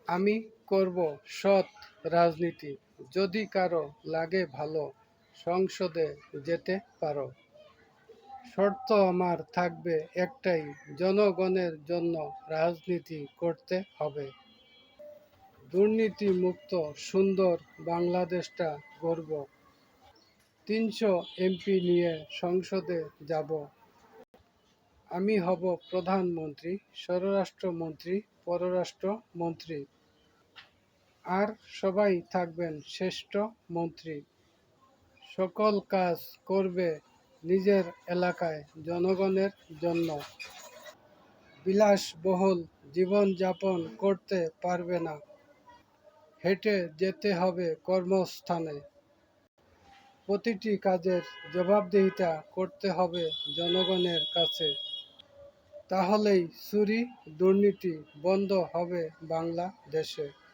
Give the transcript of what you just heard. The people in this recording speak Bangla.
আমি করব সৎ রাজনীতি, যদি কারো লাগে ভালো সংসদে যেতে পারো। শর্ত আমার থাকবে একটাই, জনগণের জন্য রাজনীতি করতে হবে। দুর্নীতি মুক্ত সুন্দর বাংলাদেশটা গড়ব। ৩০০ এমপি নিয়ে সংসদে যাব। আমি হব প্রধানমন্ত্রী, স্বরাষ্ট্রমন্ত্রী, পররাষ্ট্রমন্ত্রী। আর সবাই থাকবেন শ্রেষ্ঠ মন্ত্রী। সকল কাজ করবে নিজের এলাকায় জনগণের জন্য। বিলাসবহুল জীবনযাপন করতে পারবে না, হেঁটে যেতে হবে কর্মস্থানে। প্রতিটি কাজের জবাবদিহিতা করতে হবে জনগণের কাছে। তাহলেই চুরি দুর্নীতি বন্ধ হবে বাংলাদেশে।